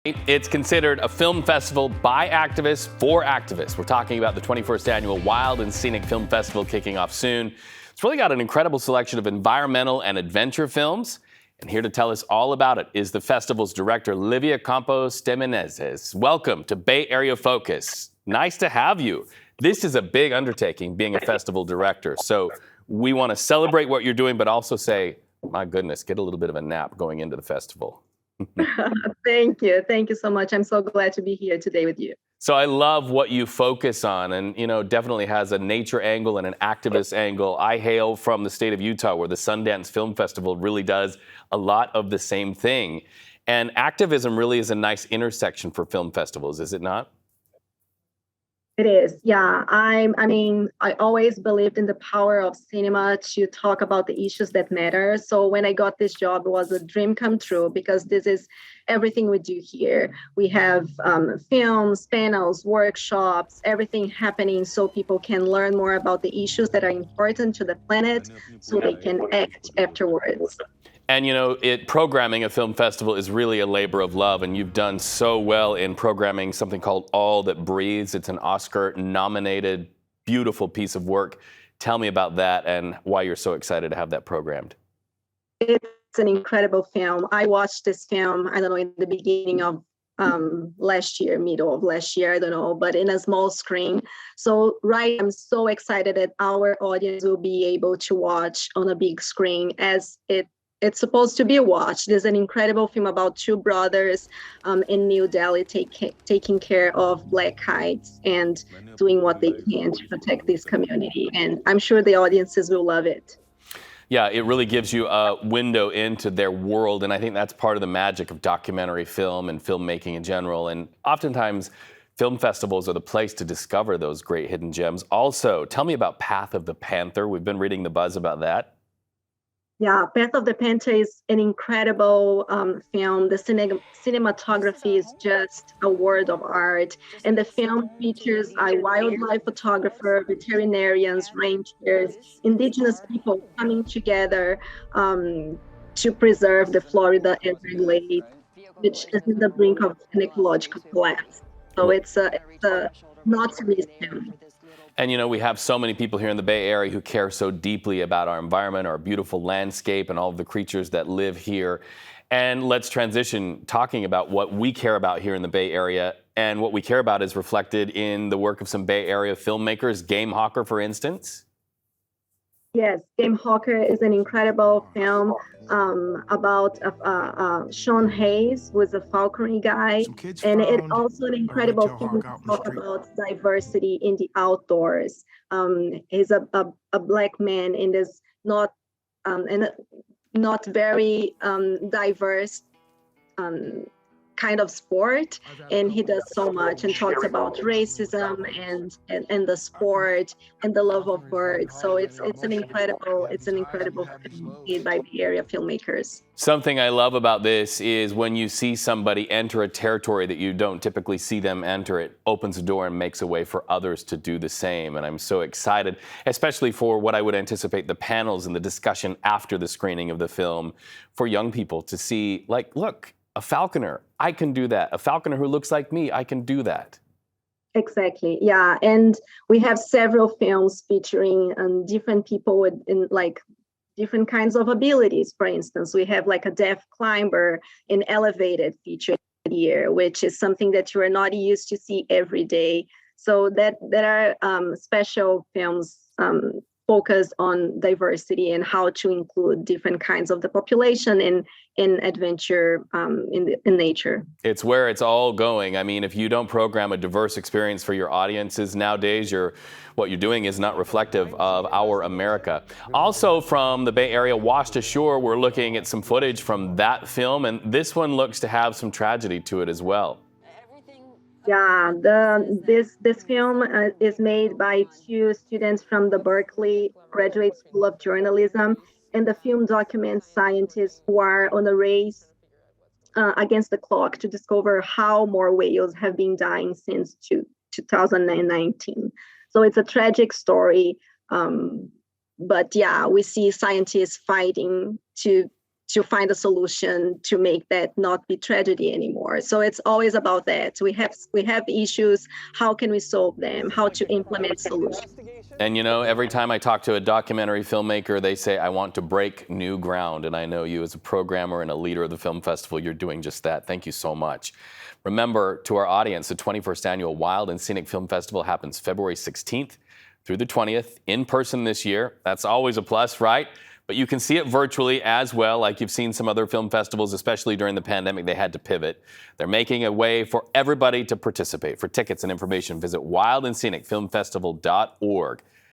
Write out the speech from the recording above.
It's considered a film festival by activists for activists. We're talking about the 21st annual Wild and Scenic Film Festival kicking off soon. It's really got an incredible selection of environmental and adventure films. And here to tell us all about it is the festival's director, Lívia Campos de Menezes. Welcome to Bay Area Focus. Nice to have you. This is a big undertaking, being a festival director. So we want to celebrate what you're doing, but also say, my goodness, get a little bit of a nap going into the festival. Thank you. Thank you so much. I'm so glad to be here today with you. So I love what you focus on, and definitely has a nature angle and an activist angle. I hail from the state of Utah, where the Sundance Film Festival really does a lot of the same thing. And activism really is a nice intersection for film festivals, is it not? It is, yeah. I always believed in the power of cinema to talk about the issues that matter. So when I got this job, it was a dream come true, because this is everything we do here. We have films, panels, workshops, everything happening so people can learn more about the issues that are important to the planet so they can act afterwards. And programming a film festival is really a labor of love, and you've done so well in programming something called All That Breathes. It's an Oscar-nominated, beautiful piece of work. Tell me about that and why you're so excited to have that programmed. It's an incredible film. I watched this film, I don't know, in the beginning of last year, middle of last year, I don't know, but in a small screen. So I'm so excited that our audience will be able to watch on a big screen as it's supposed to be watched. There's an incredible film about two brothers in New Delhi taking care of black kites and doing what they can to protect this community. And I'm sure the audiences will love it. Yeah, it really gives you a window into their world. And I think that's part of the magic of documentary film and filmmaking in general. And oftentimes, film festivals are the place to discover those great hidden gems. Also, tell me about Path of the Panther. We've been reading the buzz about that. Yeah, Path of the Panther is an incredible film. The cinematography is just a work of art. And the film features a wildlife photographer, veterinarians, rangers, indigenous people coming together to preserve the Florida Everglades, which is on the brink of an ecological collapse. So it's a not to miss film. And we have so many people here in the Bay Area who care so deeply about our environment, our beautiful landscape, and all of the creatures that live here. And let's transition talking about what we care about here in the Bay Area. And what we care about is reflected in the work of some Bay Area filmmakers, Game Hawker, for instance. Yes, Game Hawker is an incredible film about Sean Hayes, who is a falconry guy. And it's also an incredible film to talk about diversity in the outdoors. He's a black man in this not very diverse kind of sport, and he does so much and talks about racism and the sport and the love of birds. So it's an incredible film made by the area filmmakers. Something I love about this is when you see somebody enter a territory that you don't typically see them enter, it opens a door and makes a way for others to do the same. And I'm so excited, especially for what I would anticipate the panels and the discussion after the screening of the film for young people to see, like, look, a falconer, I can do that. A falconer who looks like me, I can do that. Exactly, yeah. And we have several films featuring different people with different kinds of abilities. For instance, we have like a deaf climber in Elevated featured here, which is something that you are not used to see every day. So there are special films focus on diversity and how to include different kinds of the population in adventure in nature. It's where it's all going. I mean, if you don't program a diverse experience for your audiences nowadays, what you're doing is not reflective of our America. Also from the Bay Area, Washed Ashore, we're looking at some footage from that film, and this one looks to have some tragedy to it as well. Yeah, this film is made by two students from the Berkeley Graduate School of Journalism, and the film documents scientists who are on a race against the clock to discover how more whales have been dying since 2019. So it's a tragic story, but yeah, we see scientists fighting to to find a solution to make that not be tragedy anymore. So it's always about that. We have issues. How can we solve them? How to implement solutions? And you know, every time I talk to a documentary filmmaker, they say, I want to break new ground. And I know you as a programmer and a leader of the film festival, you're doing just that. Thank you so much. Remember, to our audience, the 21st Annual Wild and Scenic Film Festival happens February 16th through the 20th, in person this year. That's always a plus, right? But you can see it virtually as well, like you've seen some other film festivals, especially during the pandemic, they had to pivot. They're making a way for everybody to participate. For tickets and information, visit wildandscenicfilmfestival.org.